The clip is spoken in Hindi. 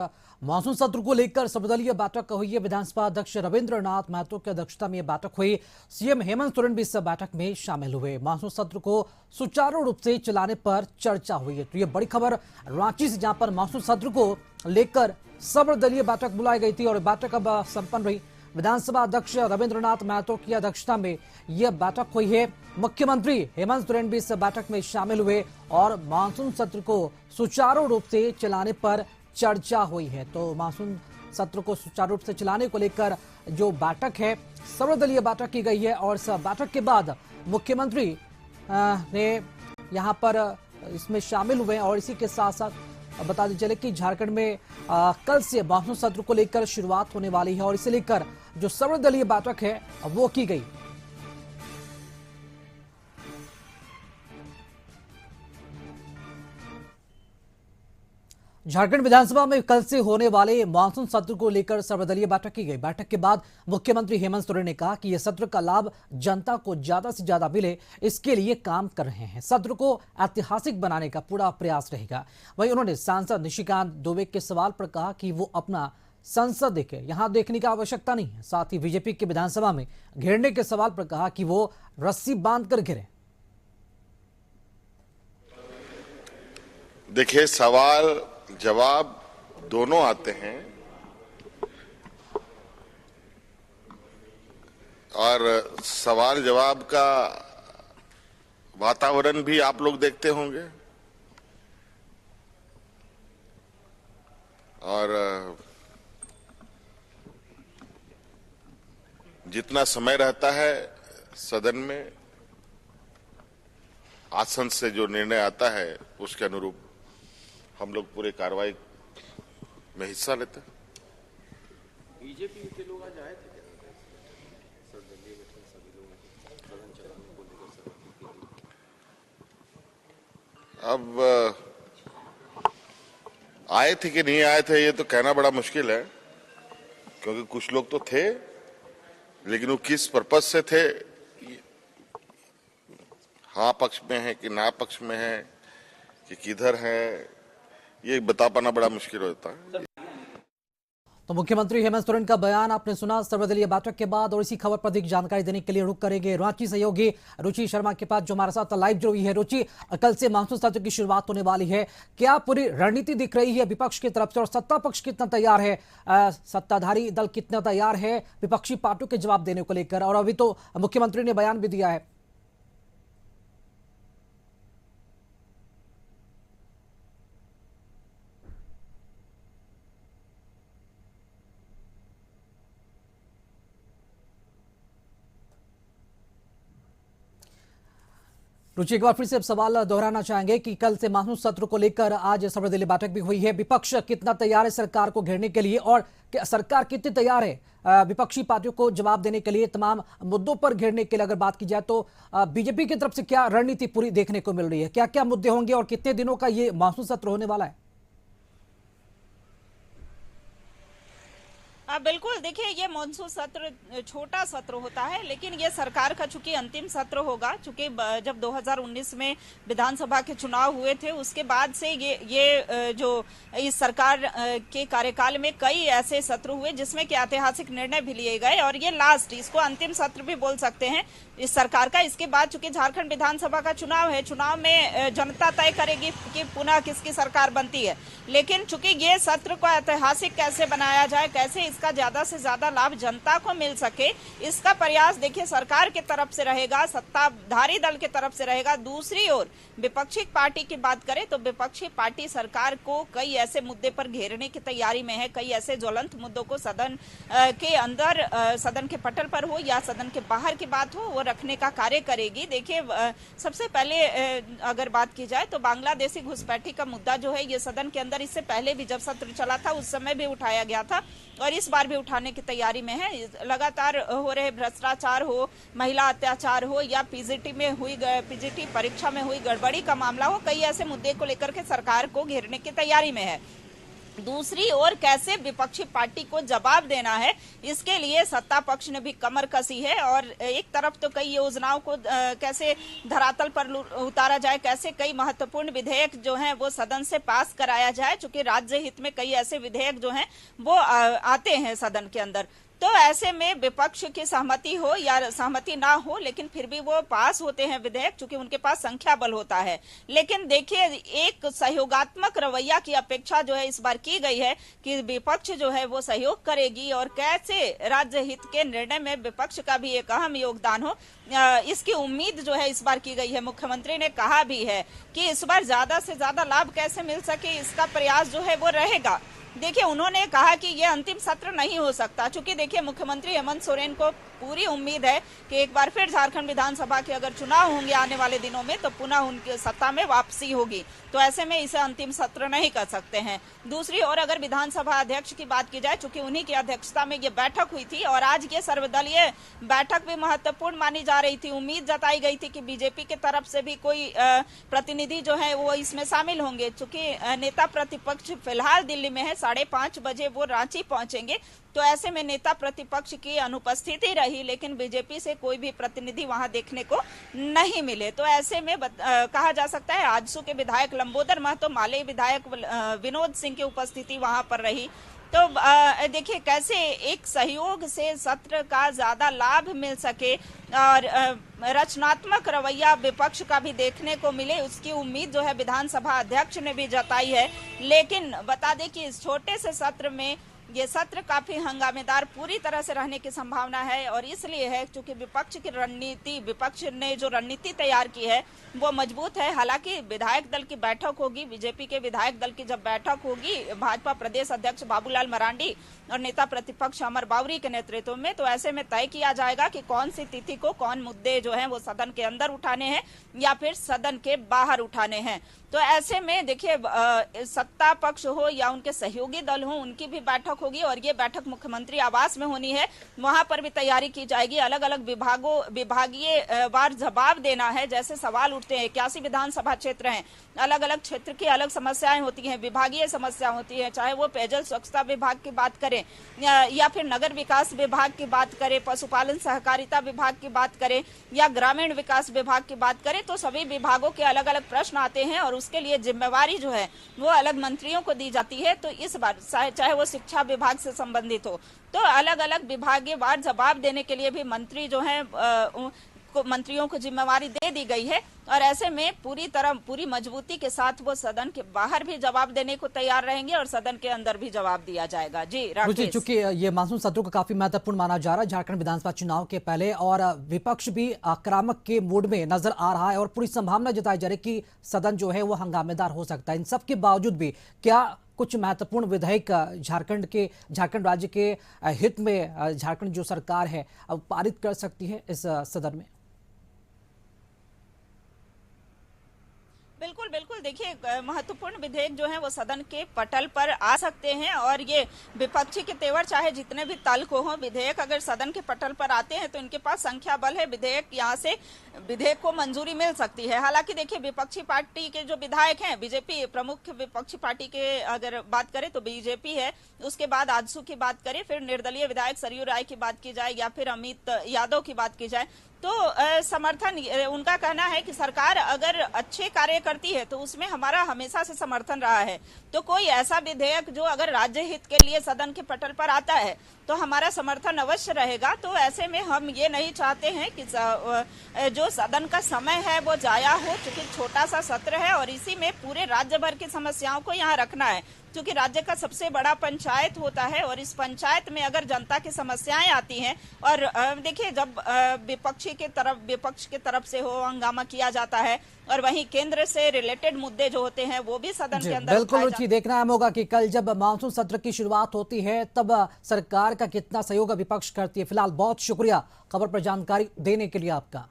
मानसून सत्र को लेकर सर्वदलीय बैठक हुई है। विधानसभा अध्यक्ष रविंद्र नाथ महतो की अध्यक्षता में यह बैठक हुई। सीएम हेमंत सोरेन भी इस बैठक में शामिल हुए। मानसून सत्र को सुचारू रूप से चलाने पर चर्चा हुई है। तो ये बड़ी खबर रांची से, जहां पर मानसून सत्र को लेकर सर्वदलीय बैठक बुलाई गई थी और बैठक अब संपन्न हुई। विधानसभा अध्यक्ष रविंद्र नाथ महतो की अध्यक्षता में यह बैठक हुई है। मुख्यमंत्री हेमंत सोरेन भी इस बैठक में शामिल हुए और मानसून सत्र को सुचारू रूप से चलाने पर चर्चा हुई है। तो मानसून सत्र को सुचारू रूप से चलाने को लेकर जो बैठक है, सर्वदलीय बैठक की गई है और इस बैठक के बाद मुख्यमंत्री ने यहां पर इसमें शामिल हुए और इसी के साथ साथ बता दें चले कि झारखंड में कल से मानसून सत्र को लेकर शुरुआत होने वाली है और इसे लेकर जो सर्वदलीय बैठक है वो की गई। झारखंड विधानसभा में कल से होने वाले मानसून सत्र को लेकर सर्वदलीय बैठक की गई। बैठक के बाद मुख्यमंत्री हेमंत सोरेन ने कहा कि यह सत्र का लाभ जनता को ज्यादा से ज्यादा मिले, इसके लिए काम कर रहे हैं। सत्र को ऐतिहासिक बनाने का पूरा प्रयास रहेगा। वहीं उन्होंने सांसद निशिकांत दुबे के सवाल पर कहा कि वो अपना संसद देखे, यहां देखने की आवश्यकता नहीं है। साथ ही बीजेपी के विधानसभा में घेरने के सवाल पर कहा कि वो रस्सी बांधकर घेरे। देखिए, सवाल जवाब दोनों आते हैं और सवाल जवाब का वातावरण भी आप लोग देखते होंगे और जितना समय रहता है सदन में, आसन से जो निर्णय आता है उसके अनुरूप हम लोग पूरे कार्रवाई में हिस्सा लेते हैं। बीजेपी के लोग आज आए थे सर्वदलीय बैठक, सभी लोग सदन चलाने को लेकर। अब आए थे कि नहीं आए थे ये तो कहना बड़ा मुश्किल है, क्योंकि कुछ लोग तो थे, लेकिन वो किस पर्पज से थे, हाँ पक्ष में है कि ना पक्ष में है कि किधर है, ये बता पाना बड़ा मुश्किल होता है। तो मुख्यमंत्री हेमंत सोरेन का बयान आपने सुना सर्वदलीय बैठक के बाद, और इसी खबर पर अधिक जानकारी देने के लिए रुक करेंगे रांची सहयोगी रुचि शर्मा के पास, जो हमारे साथ लाइव जुड़ी है। रुचि, कल से मानसून सत्र की शुरुआत होने वाली है, क्या पूरी रणनीति दिख रही है विपक्ष की तरफ से और सत्ता पक्ष कितना तैयार है, सत्ताधारी दल कितना तैयार है विपक्षी पार्टियों के जवाब देने को लेकर? और अभी तो मुख्यमंत्री ने बयान भी दिया है। रुचि, एक बार फिर से अब सवाल दोहराना चाहेंगे कि कल से मानसून सत्र को लेकर आज सर्वदलीय बैठक भी हुई है। विपक्ष कितना तैयार है सरकार को घेरने के लिए और सरकार कितनी तैयार है विपक्षी पार्टियों को जवाब देने के लिए, तमाम मुद्दों पर घेरने के लिए? अगर बात की जाए तो बीजेपी की तरफ से क्या रणनीति पूरी देखने को मिल रही है? क्या क्या मुद्दे होंगे और कितने दिनों का ये मानसून सत्र होने वाला है? बिल्कुल, देखिए ये मानसून सत्र छोटा सत्र होता है, लेकिन ये सरकार का चूंकि अंतिम सत्र होगा, चूंकि जब 2019 में विधानसभा के चुनाव हुए थे उसके बाद से ये जो इस सरकार के कार्यकाल में कई ऐसे सत्र हुए जिसमें कि ऐतिहासिक निर्णय भी लिए गए और ये लास्ट, इसको अंतिम सत्र भी बोल सकते हैं इस सरकार का। इसके बाद चूंकि झारखंड विधानसभा का चुनाव है, चुनाव में जनता तय करेगी कि पुनः किसकी सरकार बनती है, लेकिन चूंकि ये सत्र को ऐतिहासिक कैसे बनाया जाए, कैसे इसका ज्यादा से ज्यादा लाभ जनता को मिल सके, इसका प्रयास देखिए सरकार की तरफ से रहेगा, सत्ताधारी दल की तरफ से रहेगा। दूसरी ओर विपक्षी पार्टी की बात करें तो विपक्षी पार्टी सरकार को कई ऐसे मुद्दे पर घेरने की तैयारी में है, कई ऐसे ज्वलंत मुद्दों को सदन के अंदर, सदन के पटल पर हो या सदन के बाहर की बात हो, वो रखने का कार्य करेगी। देखिए, सबसे पहले अगर बात की जाए तो बांग्लादेशी घुसपैठी का मुद्दा जो है ये सदन के अंदर इससे पहले भी जब सत्र चला था उस समय भी उठाया गया था और इस बार भी उठाने की तैयारी में है। लगातार हो रहे भ्रष्टाचार हो, महिला अत्याचार हो या पीजीटी परीक्षा में हुई गड़बड़ी का मामला हो, कई ऐसे मुद्दे को लेकर के सरकार को घेरने की तैयारी में है। दूसरी ओर कैसे विपक्षी पार्टी को जवाब देना है, इसके लिए सत्ता पक्ष ने भी कमर कसी है। और एक तरफ तो कई योजनाओं को कैसे धरातल पर उतारा जाए, कैसे कई महत्वपूर्ण विधेयक जो हैं वो सदन से पास कराया जाए, चूंकि राज्य हित में कई ऐसे विधेयक जो हैं वो आते हैं सदन के अंदर। तो ऐसे में विपक्ष की सहमति हो या सहमति ना हो, लेकिन फिर भी वो पास होते हैं विधेयक, क्योंकि उनके पास संख्या बल होता है। लेकिन देखिए, एक सहयोगात्मक रवैया की अपेक्षा जो है इस बार की गई है कि विपक्ष जो है वो सहयोग करेगी और कैसे राज्य हित के निर्णय में विपक्ष का भी एक अहम योगदान हो, इसकी उम्मीद जो है इस बार की गई है। मुख्यमंत्री ने कहा भी है कि इस बार ज्यादा से ज्यादा लाभ कैसे मिल सके, इसका प्रयास जो है वो रहेगा। देखिए, उन्होंने कहा कि ये अंतिम सत्र नहीं हो सकता, क्योंकि देखिए मुख्यमंत्री हेमंत सोरेन को पूरी उम्मीद है कि एक बार फिर झारखंड विधानसभा के अगर चुनाव होंगे आने वाले दिनों में तो पुनः उनकी सत्ता में वापसी होगी। तो ऐसे में इसे अंतिम सत्र नहीं कर सकते हैं। दूसरी ओर अगर विधानसभा अध्यक्ष की बात की जाए, चूंकि उन्हीं की अध्यक्षता में ये बैठक हुई थी और आज ये सर्वदलीय बैठक भी महत्वपूर्ण मानी जा रही थी। उम्मीद जताई गई थी कि बीजेपी की तरफ से भी कोई प्रतिनिधि जो है वो इसमें शामिल होंगे। चूंकि नेता प्रतिपक्ष फिलहाल दिल्ली में है, 5:30 बजे वो रांची पहुंचेंगे, तो ऐसे में नेता प्रतिपक्ष की अनुपस्थिति रही, लेकिन बीजेपी से कोई भी प्रतिनिधि वहां देखने को नहीं मिले। तो ऐसे में कहा जा सकता है आजसू के विधायक लंबोदर महतो, माले विधायक विनोद सिंह की उपस्थिति वहां पर रही। तो देखिए कैसे एक सहयोग से सत्र का ज्यादा लाभ मिल सके और रचनात्मक रवैया विपक्ष का भी देखने को मिले, उसकी उम्मीद जो है विधानसभा अध्यक्ष ने भी जताई है। लेकिन बता दें कि इस छोटे से सत्र में ये सत्र काफी हंगामेदार पूरी तरह से रहने की संभावना है, और इसलिए है क्योंकि विपक्ष की रणनीति, विपक्ष ने जो रणनीति तैयार की है वो मजबूत है। हालांकि विधायक दल की बैठक होगी, बीजेपी के विधायक दल की जब बैठक होगी भाजपा प्रदेश अध्यक्ष बाबूलाल मरांडी और नेता प्रतिपक्ष अमर बावरी के नेतृत्व में, तो ऐसे में तय किया जाएगा कि कौन सी तिथि को कौन मुद्दे जो हैं वो सदन के अंदर उठाने हैं या फिर सदन के बाहर उठाने हैं। तो ऐसे में देखिए सत्ता पक्ष हो या उनके सहयोगी दल हो, उनकी भी बैठक होगी और ये बैठक मुख्यमंत्री आवास में होनी है। वहां पर भी तैयारी की जाएगी, अलग अलग विभागीय वार जवाब देना है। जैसे सवाल उठते हैं, 81 विधानसभा क्षेत्र हैं, अलग अलग क्षेत्र की अलग समस्याएं होती हैं, विभागीय समस्या होती है, चाहे वो पेयजल स्वच्छता विभाग की बात करें या फिर नगर विकास विभाग की बात करें, पशुपालन सहकारिता विभाग की बात करें या ग्रामीण विकास विभाग की बात करें, तो सभी विभागों के अलग अलग प्रश्न आते हैं और उसके लिए जिम्मेवारी जो है वो अलग मंत्रियों को दी जाती है। तो इस बार चाहे वो शिक्षा विभाग से संबंधित हो, तो अलग अलग विभागीय वार जवाब देने के लिए भी मंत्री जो है मंत्रियों को जिम्मेवारी दे दी गई है। और ऐसे में पूरी मजबूती के साथ वो सदन के बाहर भी जवाब देने को तैयार रहेंगे और सदन के अंदर भी जवाब दिया जाएगा। जी राकेश, चूंकि ये मानसून सत्र को काफी महत्वपूर्ण माना जा रहा है झारखंड विधानसभा चुनाव के पहले, और विपक्ष भी आक्रामक के मूड में नजर आ रहा है और पूरी संभावना जताई जा रही है कि सदन जो है वो हंगामेदार हो सकता है। इन सब के बावजूद भी क्या कुछ महत्वपूर्ण विधेयक झारखंड राज्य के हित में झारखंड जो सरकार है अब पारित कर सकती है इस सदन में? बिल्कुल बिल्कुल, देखिए महत्वपूर्ण विधेयक जो है वो सदन के पटल पर आ सकते हैं और ये विपक्षी के तेवर चाहे जितने भी तल्ख हो, विधेयक अगर सदन के पटल पर आते हैं तो इनके पास संख्या बल है, विधेयक को मंजूरी मिल सकती है। हालांकि देखिए विपक्षी पार्टी के जो विधायक हैं, बीजेपी प्रमुख विपक्षी पार्टी के अगर बात करें तो बीजेपी है, उसके बाद आजसू की बात करें, फिर निर्दलीय विधायक सरयू राय की बात की जाए या फिर अमित यादव की बात की जाए, तो समर्थन उनका कहना है कि सरकार अगर अच्छे कार्य करती है तो उसमें हमारा हमेशा से समर्थन रहा है। तो कोई ऐसा विधेयक जो अगर राज्य हित के लिए सदन के पटल पर आता है तो हमारा समर्थन अवश्य रहेगा। तो ऐसे में हम ये नहीं चाहते हैं कि जो सदन का समय है वो जाया हो, क्योंकि छोटा सा सत्र है और इसी में पूरे राज्य भर की समस्याओं को यहाँ रखना है, क्योंकि राज्य का सबसे बड़ा पंचायत होता है और इस पंचायत में अगर जनता की समस्याएं आती हैं और देखिए जब विपक्ष के तरफ से हो हंगामा किया जाता है और वहीं केंद्र से रिलेटेड मुद्दे जो होते हैं वो भी सदन के अंदर बिल्कुल रुचि, देखना होगा कि कल जब मानसून सत्र की शुरुआत होती है तब सरकार का कितना सहयोग विपक्ष करती है। फिलहाल बहुत शुक्रिया खबर पर जानकारी देने के लिए आपका।